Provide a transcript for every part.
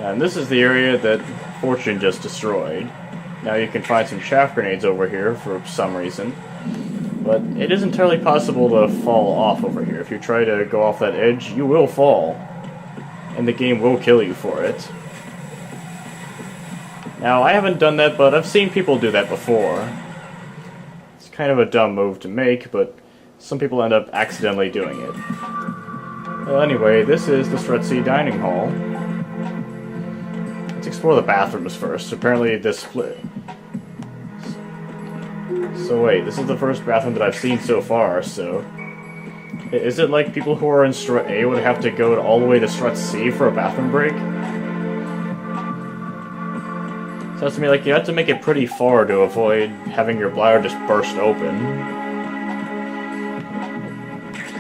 And this is the area that Fortune just destroyed. Now you can find some chaff grenades over here for some reason. But it is entirely possible to fall off over here. If you try to go off that edge, you will fall. And the game will kill you for it. Now, I haven't done that, but I've seen people do that before. It's kind of a dumb move to make, but some people end up accidentally doing it. Well, anyway, this is the Strutsy Dining Hall. Let's explore the bathrooms first. Apparently this split. So wait, this is the first bathroom that I've seen so far, so... Is it like people who are in Strut A would have to go all the way to Strut C for a bathroom break? Sounds to me like you have to make it pretty far to avoid having your bladder just burst open.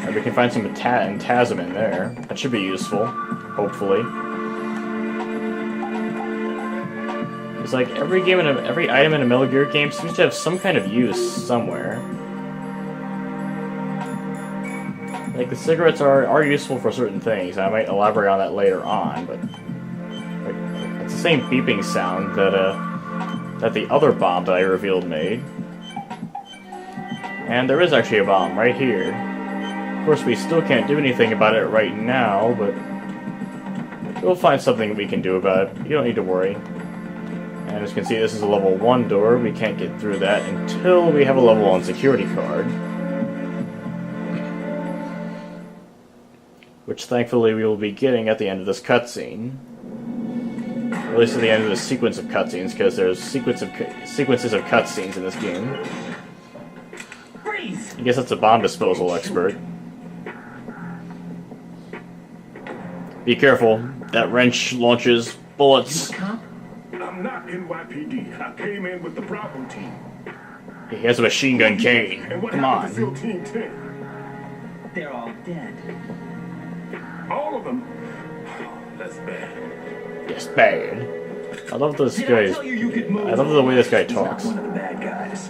And we can find some Tasm in there. That should be useful, hopefully. It's like every item in a Metal Gear game seems to have some kind of use somewhere. Like the cigarettes are useful for certain things. I might elaborate on that later on, but like, it's the same beeping sound that the other bomb that I revealed made. And there is actually a bomb right here. Of course, we still can't do anything about it right now, but we'll find something we can do about it. You don't need to worry. And as you can see, this is a level 1 door. We can't get through that until we have a level 1 security card. Which thankfully we will be getting at the end of this cutscene. Or at least at the end of the sequence of cutscenes, because there's sequences of cutscenes in this game. I guess that's a bomb disposal expert. Be careful, that wrench launches bullets. I'm not NYPD. I came in with the Bravo team. He has a machine gun cane. And what Come happened to on. SEAL Team 10? They're all dead. All of them? That's bad. Yes, bad. I love this Did I guy's... tell you could move? I love the way this guy He's not talks. one of the bad guys.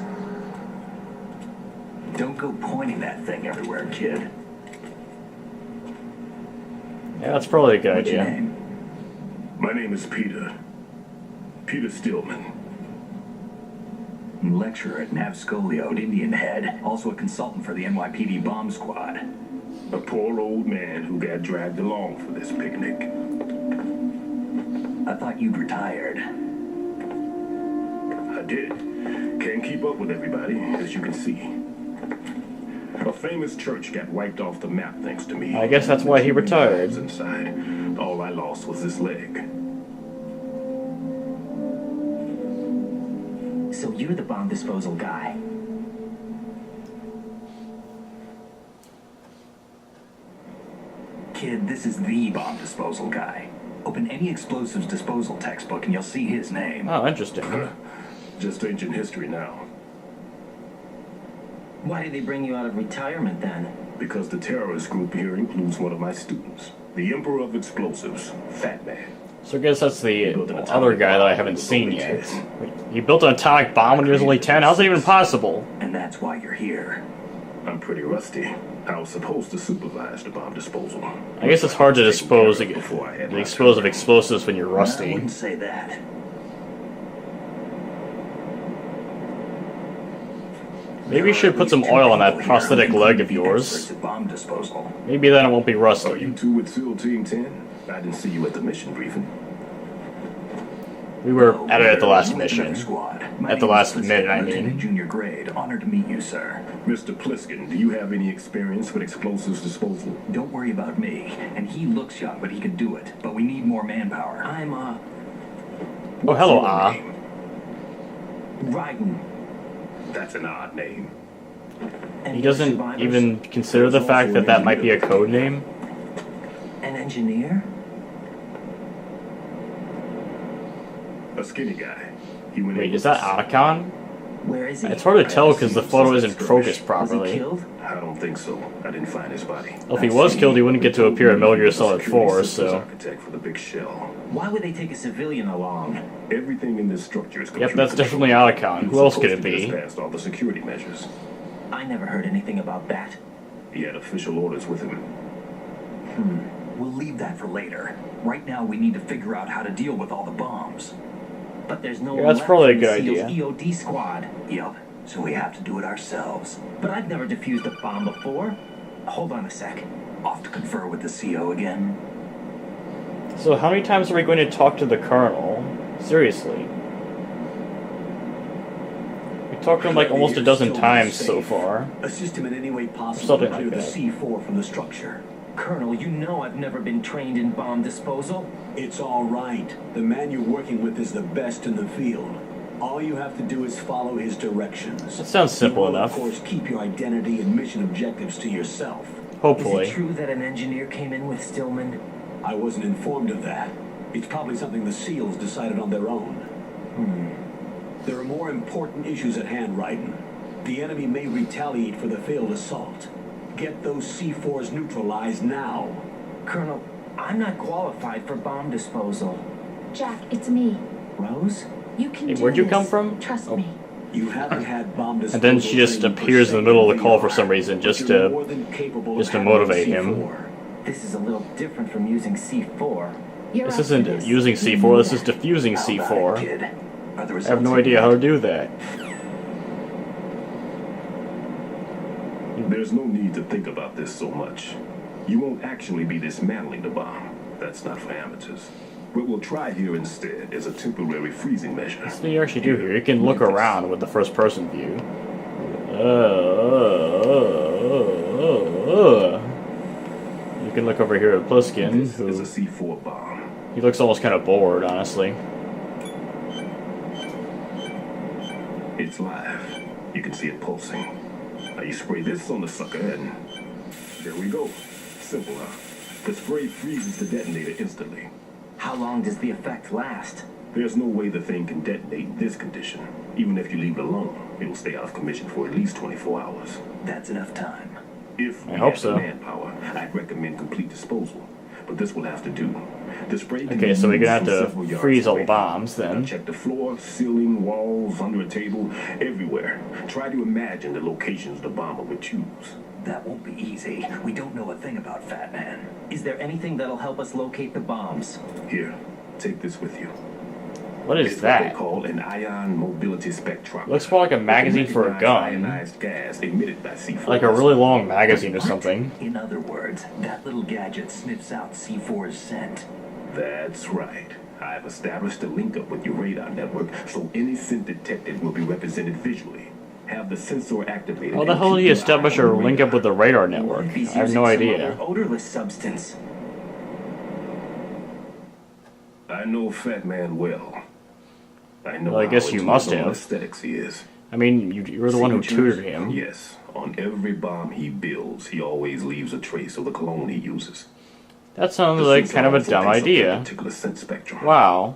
Don't go pointing that thing everywhere, kid. Yeah, that's probably a good What's your idea. name? My name is Peter. Peter Stillman. Lecturer at Navscolio, Indian Head. Also a consultant for the NYPD bomb squad. A poor old man who got dragged along for this picnic. I thought you'd retired. I did. Can't keep up with everybody, as you can see. A famous church got wiped off the map thanks to me. I guess that's why he retired. Inside. All I lost was this leg. So you're the bomb disposal guy. Kid, this is the bomb disposal guy. Open any explosives disposal textbook and you'll see his name. Oh, interesting. Just ancient history now. Why did they bring you out of retirement then? Because the terrorist group here includes one of my students. The Emperor of Explosives, Fat Man. So I guess that's the other guy that I haven't seen yet. Wait, he built an atomic bomb when he was only 10? How's that even possible? And that's why you're here. I'm pretty rusty. I was supposed to supervise the bomb disposal. I guess it's hard to dispose of explosive explosives when you're I rusty. wouldn't say that. Maybe you should put some oil on that prosthetic leg of yours. Bomb disposal. Maybe then it won't be Are rusty. you two with SEAL Team 10? I didn't see you at the mission briefing. We were at it at the last mission. Squad. At the last minute, I mean. Junior grade. Honored to meet you, sir. Mr. Pliskin, do you have any experience with explosives disposal? Don't worry about me. And he looks young, but he can do it. But we need more manpower. I'm, Oh, hello, Ah. Raiden. That's an odd name. He doesn't even consider the fact that that might be a code name. An engineer? A skinny guy. He went Wait, in is that with- Otacon? Where is he? It's hard to tell because the photo isn't focused Was properly. he killed? I don't think so. I didn't find his body. Well, if he was killed, he wouldn't get to appear in Metal Gear Solid 4, so... Architect for the big shell. Why would they take a civilian along? Everything in this structure is Yep, that's definitely Otacon. Who else could it be? Passed all the security measures. I never heard anything about that. He had official orders with him. We'll leave that for later. Right now, we need to figure out how to deal with all the bombs. But there's no Yeah, one that's left probably a from good SEAL's idea. EOD squad. Yep. So we have to do it ourselves. But I've never defused a bomb before. Hold on a sec. Off to confer with the CO again. So how many times are we going to talk to the Colonel? Seriously. We talked to him like almost a dozen times so far. Assist him in any way possible Something to clear like the that. C4 from the structure. Colonel, you know I've never been trained in bomb disposal. It's all right. The man you're working with is the best in the field. All you have to do is follow his directions. That sounds simple You will, enough. Of course, keep your identity and mission objectives to yourself. Is Hopefully. it true that an engineer came in with Stillman? I wasn't informed of that. It's probably something the SEALs decided on their own. There are more important issues at hand, Raiden. The enemy may retaliate for the failed assault. Get those C4s neutralized now. Colonel, I'm not qualified for bomb disposal. Jack, it's me. Rose? You can Hey, do where'd you this. come from? Trust Oh. me. You haven't had bomb disposal And then she just training per appears in the se middle of the call VR, for some reason, but just you're to- more than capable just of to handling motivate him. C4. This is a little different from using C4. You're This up for isn't this. using You C4, know this is that. diffusing How about C4. it, kid? Are the I have results no in idea yet? how to do that. There's no need to think about this so much. You won't actually be dismantling the bomb. That's not for amateurs. What we'll try here instead is a temporary freezing measure. What do you actually do here? You can look around with the first person view. You can look over here at Pliskin, This is a who C4 bomb. he looks almost kind of bored, honestly. It's live. You can see it pulsing. Now you spray this on the sucker and there we go. Simple, huh? The spray freezes the detonator instantly. How long does the effect last? There's no way the thing can detonate in this condition. Even if you leave it alone, it'll stay out of commission for at least 24 hours. That's enough time. If we I hope had so. the manpower, I'd recommend complete disposal. But this will have to do. The spray can Okay, be so we're gonna used have from to several yards freeze all the away. bombs Now then. check the floor, ceiling, walls, under a table, everywhere. Try to imagine the locations the bomber would choose. That won't be easy. We don't know a thing about Fat Man. Is there anything that'll help us locate the bombs? Here, take this with you. What is It's what they that? call an ion mobility spectrometer. Looks more like a magazine for a gun. Ionized gas emitted by C4. Like a really long magazine or something. In other words, that little gadget sniffs out C4's scent. That's right. I've established a link up with your radar network, so any scent detected will be represented visually. Have the sensor activated. How the and hell did keep he your establish eye a on the link up with the radar network? What if he's I have no using some idea. other odorless substance? I know Fat Man well. I know Well, I guess how you into must his own have. aesthetics he is. I mean, you're the one who tutored him. Yes. On every bomb he builds, he always leaves a trace of the cologne he uses. That sounds The like sensor kind of a also dumb picks up that idea. particular scent spectrum. Wow.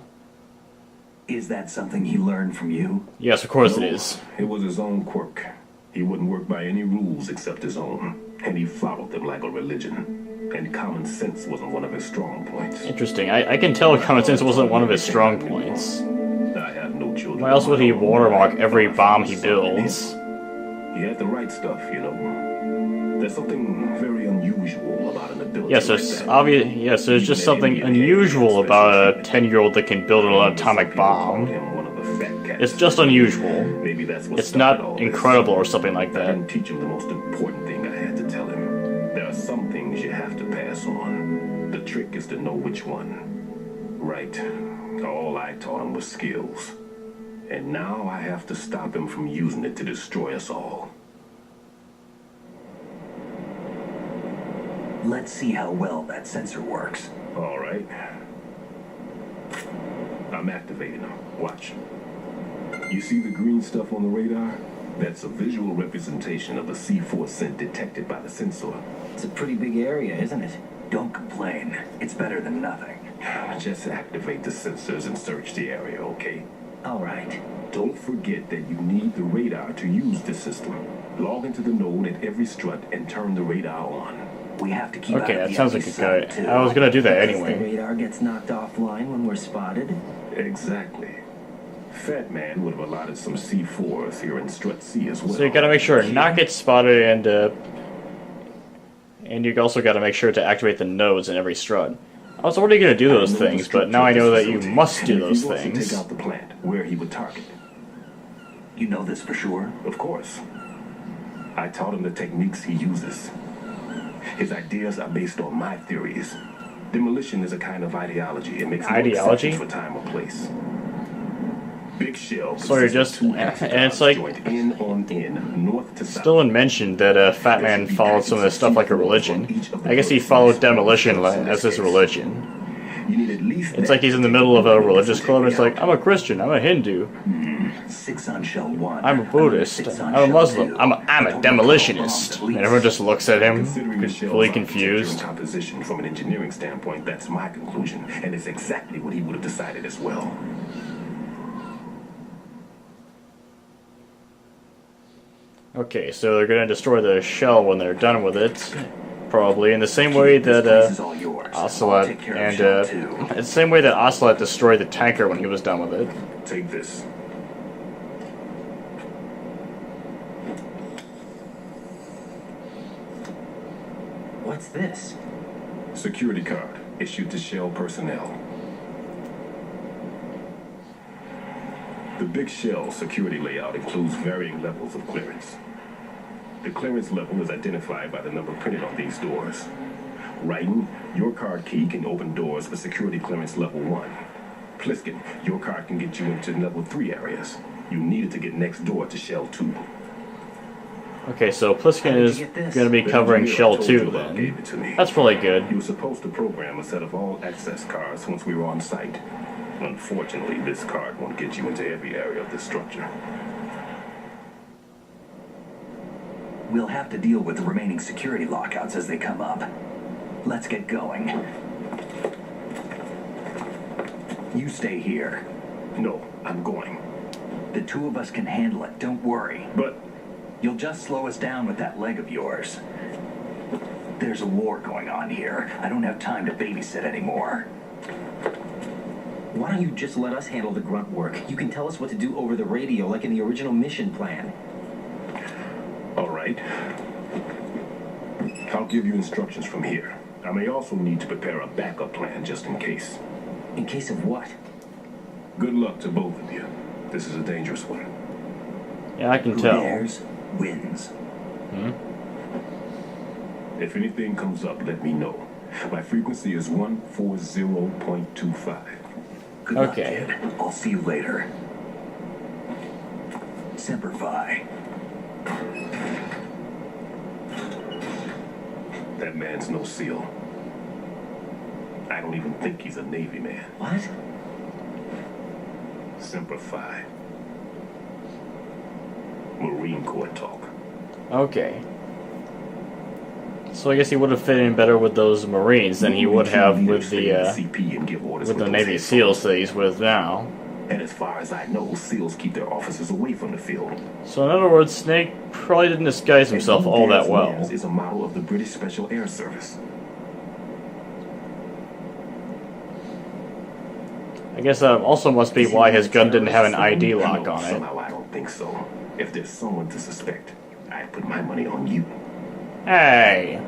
Is that something he learned from you? Yes, of course it No, is. It was his own quirk. He wouldn't work by any rules except his own, and he followed them like a religion. And common sense wasn't one of his strong points. Interesting. I can tell common sense wasn't one of his strong points. I have no children. Why else would he of my own. watermark every bomb he builds? He had the right stuff, you know. There's something very unusual about an ability Yes, like there's that. obvious. Yes, there's just something unusual about a 10-year-old that can build an atomic bomb. It's just unusual. Maybe that's what It's started all not this. incredible or something like I that. didn't teach him the most important thing I had to tell him. There are some things you have to pass on. The trick is to know which one. Right. All I taught him was skills. And now I have to stop him from using it to destroy us all. Let's see how well that sensor works. All right. I'm activating them. Watch. You see the green stuff on the radar? That's a visual representation of the C4 scent detected by the sensor. It's a pretty big area, isn't it? Don't complain. It's better than nothing. Just activate the sensors and search the area, okay? All right. Don't forget that you need the radar to use this system. Log into the node at every strut and turn the radar on. We have to keep Okay, out of that the sounds like enemy's a good. sight, too. I was gonna do that The anyway. radar gets knocked offline when we're spotted. Exactly. Fat Man would have allotted some C4s here in strut C as well. So you gotta make sure not get spotted And you also got to make sure to activate the nodes in every strut. I was already going to do those things, but now I know that you must do those things. Take out the plant, where he would target. You know this for sure? Of course. I taught him the techniques he uses. His ideas are based on my theories. Demolition is a kind of ideology. It makes no exceptions for time or place. Big shell. So you're just, and it's like, in on in, north to south. Still mentioned that Fat Man followed some of this stuff like a religion. I guess he followed demolition as his religion. It's like he's in the middle of a religious club and it's like, I'm a Christian, I'm a Hindu. 6 on shell 1. I'm a Buddhist, I'm a Muslim, I'm a demolitionist. And everyone just looks at him, fully confused. Composition from an engineering standpoint, that's my conclusion, and it's exactly what he would have decided as well. Okay, so they're going to destroy the shell when they're done with it, probably in the same way that Ocelot and it's the same way that Ocelot destroyed the tanker when he was done with it. Take this. What's this? Security card issued to Shell personnel. The Big Shell security layout includes varying levels of clearance. The clearance level is identified by the number printed on these doors. Raiden, your card key can open doors for security clearance level 1. Pliskin, your card can get you into level 3 areas. You needed to get next door to Shell 2. Okay, so Pliskin is going to be covering Shell 2 then. That's really good. You were supposed to program a set of all access cards once we were on site. Unfortunately, this card won't get you into every area of the structure. We'll have to deal with the remaining security lockouts as they come up. Let's get going. You stay here. No, I'm going. The two of us can handle it, don't worry. But you'll just slow us down with that leg of yours. There's a war going on here. I don't have time to babysit anymore. Why don't you just let us handle the grunt work? You can tell us what to do over the radio like in the original mission plan. All right. I'll give you instructions from here. I may also need to prepare a backup plan just in case. In case of what? Good luck to both of you. This is a dangerous one. Yeah, I can Who tell. dares wins. If anything comes up, let me know. My frequency is 140.25. Good luck, kid. I'll see you later. Semper Fi. That man's no SEAL. I don't even think he's a Navy man. What? Semper Fi. Marine Corps talk. Okay. So I guess he would have fit in better with those Marines than he would have with the Navy SEALs that he's with now. And as far as I know, SEALs keep their officers away from the field. So in other words, Snake probably didn't disguise himself all that well. Is a model of the British Special Air Service. I guess that also must be why his gun didn't have an ID lock on it. Somehow I don't think so. If there's someone to suspect, I'd put my money on you. Hey!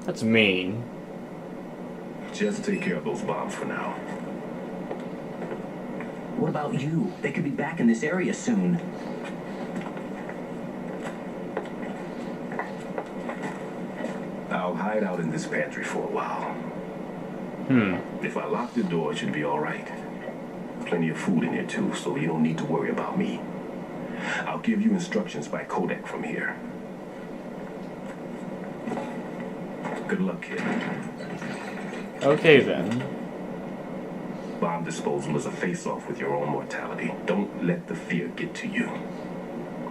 That's mean. Just take care of those bombs for now. What about you? They could be back in this area soon. I'll hide out in this pantry for a while. If I lock the door, it should be all right. Plenty of food in here too, so you don't need to worry about me. I'll give you instructions by codec from here. Good luck, kid. Okay then. Bomb disposal is a face-off with your own mortality. Don't let the fear get to you.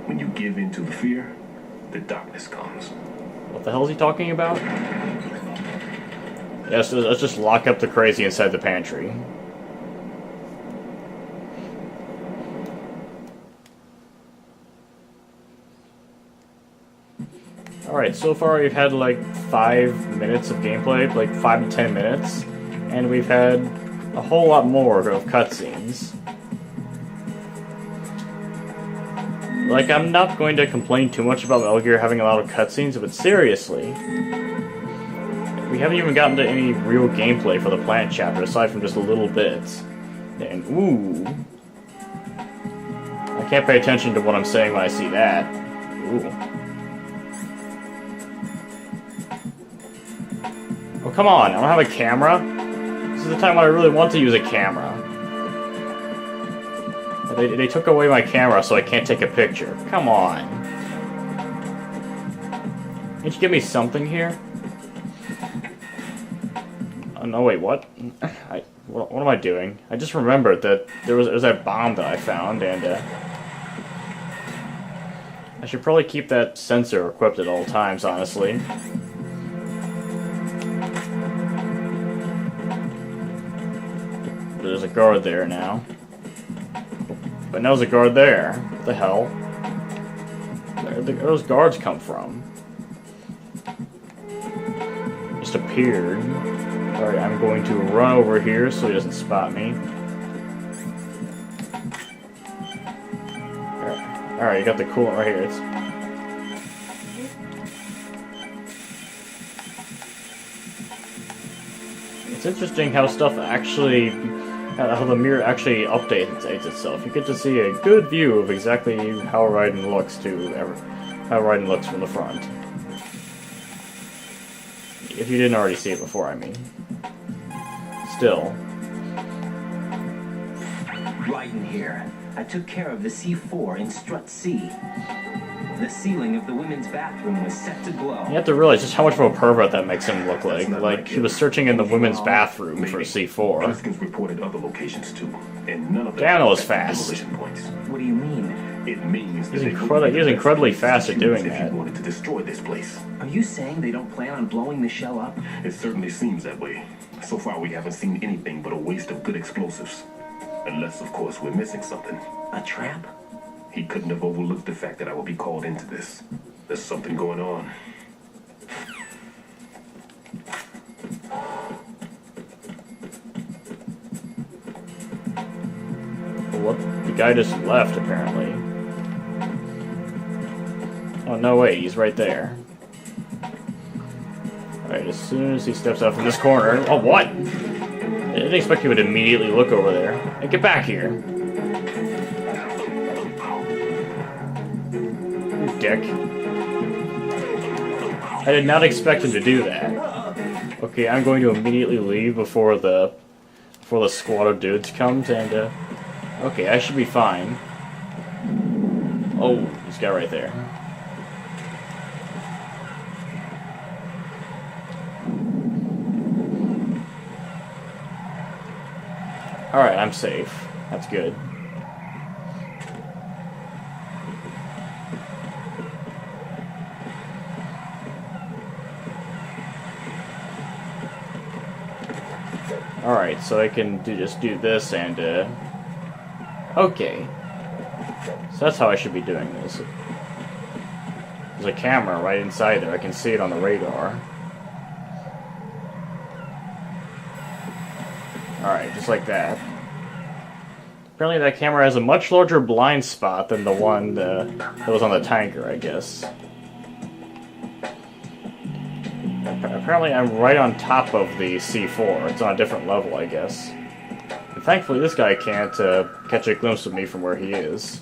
When you give in to the fear, the darkness comes. What the hell is he talking about? Yes, let's just lock up the crazy inside the pantry. Alright, so far we've had like 5 minutes of gameplay, like 5 to 10 minutes, and we've had a whole lot more of cutscenes. Like, I'm not going to complain too much about Metal Gear having a lot of cutscenes, but seriously, we haven't even gotten to any real gameplay for the Planet chapter, aside from just little bits. And, ooh. I can't pay attention to what I'm saying when I see that. Ooh. Oh, come on, I don't have a camera? This is the time when I really want to use a camera. They took away my camera, so I can't take a picture. Come on. Can't you give me something here? Oh, no, wait, what? What am I doing? I just remembered that there was that bomb that I found, and I should probably keep that sensor equipped at all times, honestly. There's a guard there now. But now there's a guard there. What the hell? Where did those guards come from? Just appeared. Alright, I'm going to run over here so he doesn't spot me. Alright, you got the coolant right here. It's interesting how stuff actually... how the mirror actually updates itself. You get to see a good view of exactly how Raiden looks from the front. If you didn't already see it before, I mean. Still. Raiden here. I took care of the C4 in Strut C. The ceiling of the women's bathroom was set to glow. You have to realize just how much of a pervert that makes him look like. Like, he was searching in the women's bathroom for C4. Hoskins reported other locations too, and none of them Damn, that was had fast. demolition points. What do you mean? It means that He's they incredibly fast at doing if that. he wanted to destroy this place. Are you saying they don't plan on blowing the shell up? It certainly seems that way. So far, we haven't seen anything but a waste of good explosives. Unless, of course, we're missing something. A trap? He couldn't have overlooked the fact that I would be called into this. There's something going on. What? The guy just left, apparently. Oh, no, wait, he's right there. Alright, as soon as he steps out from this corner... Oh, what? I didn't expect he would immediately look over there. Hey, get back here. You dick. I did not expect him to do that. Okay, I'm going to immediately leave before the squad of dudes comes, and, okay, I should be fine. Oh, this guy right there. Alright, I'm safe. That's good. Alright, so I can just do this and, okay. So that's how I should be doing this. There's a camera right inside there. I can see it on the radar. Alright, just like that. Apparently that camera has a much larger blind spot than the one that was on the tanker, I guess. Apparently I'm right on top of the C4. It's on a different level, I guess. And thankfully this guy can't catch a glimpse of me from where he is.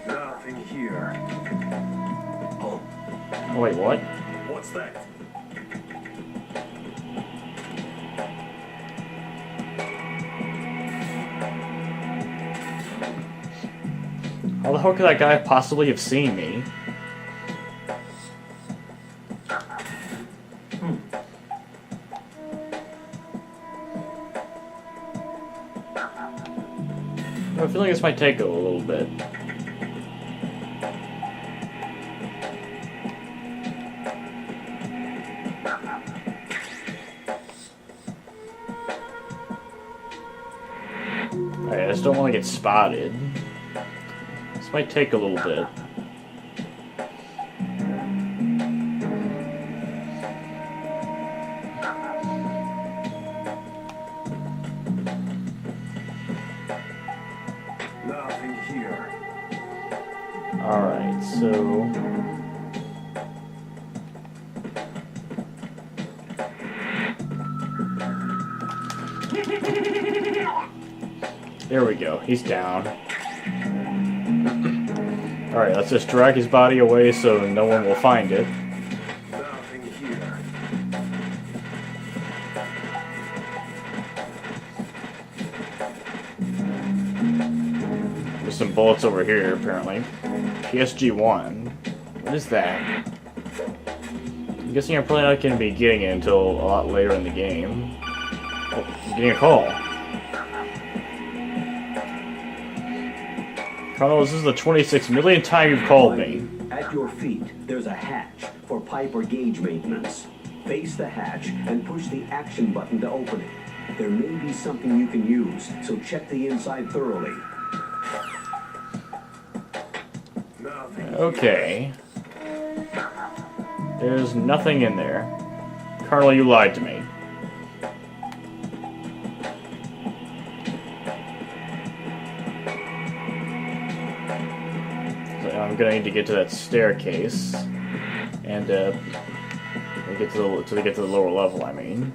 Nothing here. Oh, Oh, wait, what? what's that? How the hell could that guy possibly have seen me? I have a feeling this might take a little bit. Alright, I just don't want to get spotted. This might take a little bit. Nothing here. So... There we go, he's down. Alright, let's just drag his body away so no one will find it. Nothing here. There's some bullets over here, apparently. PSG-1. What is that? I'm guessing I'm probably not going to be getting it until a lot later in the game. Oh, I'm getting a call. Colonel, this is the 26 millionth time you've called me. At your feet, there's a hatch for pipe or gauge maintenance. Face the hatch and push the action button to open it. There may be something you can use, so check the inside thoroughly. Nothing. Okay. There's nothing in there. Colonel, you lied to me. So I'm gonna need to get to that staircase, and get to the lower level. I mean,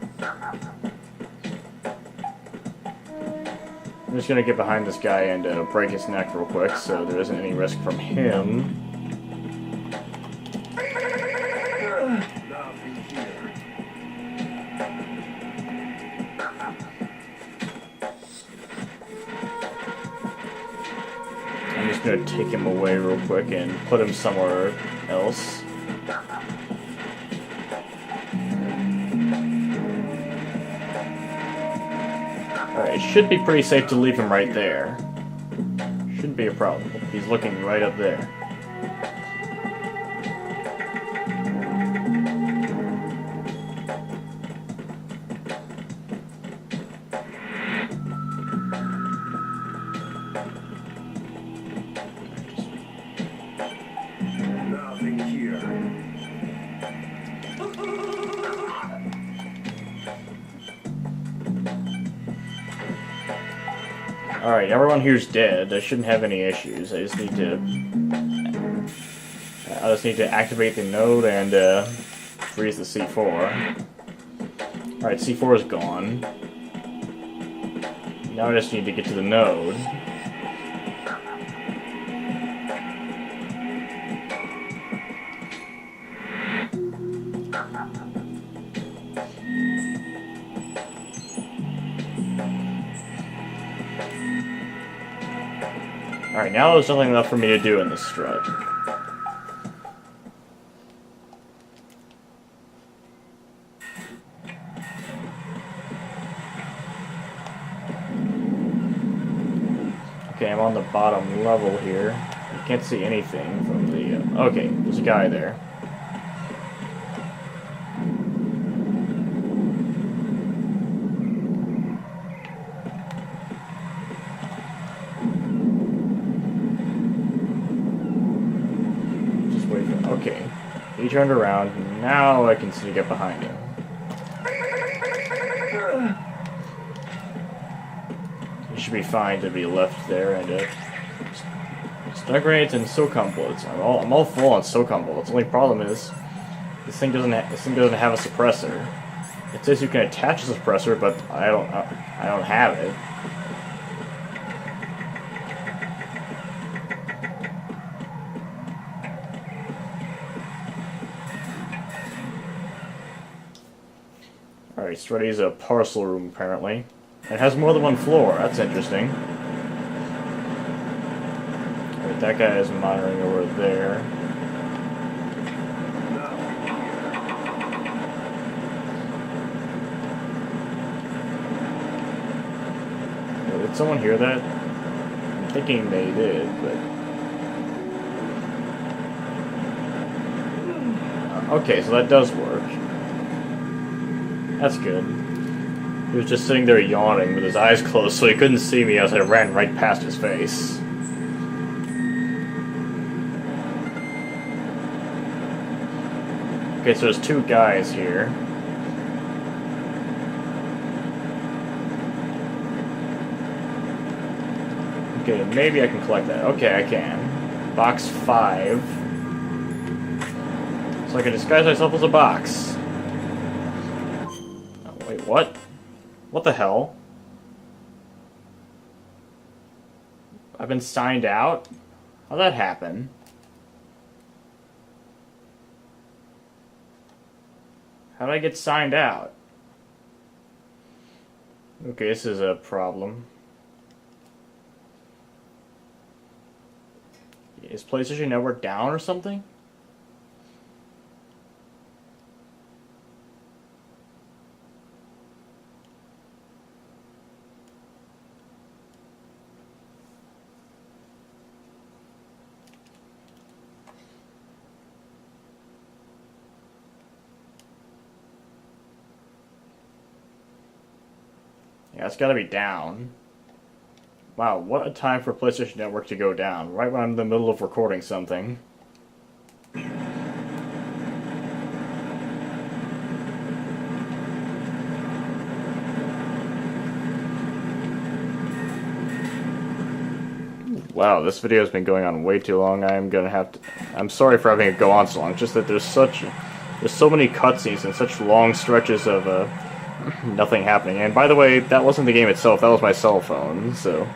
I'm just gonna get behind this guy and break his neck real quick, so there isn't any risk from him. Nothing here. I'm just gonna take him away real quick and put him somewhere else. Alright, it should be pretty safe to leave him right there. Shouldn't be a problem. He's looking right up there. Nothing here. Alright, everyone here's dead. I shouldn't have any issues. I just need to activate the node and freeze the C4. Alright, C4 is gone. Now I just need to get to the node. Alright, now there's nothing left for me to do in this strut. Okay, I'm on the bottom level here. You can't see anything from the... okay, there's a guy there. Okay, he turned around, now I can see to get behind him. He should be fine to be left there, and stun grenades and SOCOM bullets. I'm all full on SOCOM bullets. The only problem is this thing doesn't have a suppressor. It says you can attach a suppressor, but I don't have it. Alright, Stretty's a parcel room, apparently. It has more than one floor, that's interesting. Alright, that guy is monitoring over there. Did someone hear that? I'm thinking they did, but... okay, so that does work. That's good. He was just sitting there yawning with his eyes closed so he couldn't see me as I ran right past his face. Okay, so there's two guys here. Okay, maybe I can collect that. Okay, I can. Box 5. So I can disguise myself as a box. Oh, wait, what? What the hell? I've been signed out? How'd that happen? How did I get signed out? Okay, this is a problem. Is PlayStation Network down or something? Yeah, it's gotta be down. Wow, what a time for PlayStation Network to go down, right when I'm in the middle of recording something. Wow, this video has been going on way too long. I'm sorry for having it go on so long. It's just that there's so many cutscenes and such long stretches of nothing happening. And by the way, that wasn't the game itself. That was my cell phone. So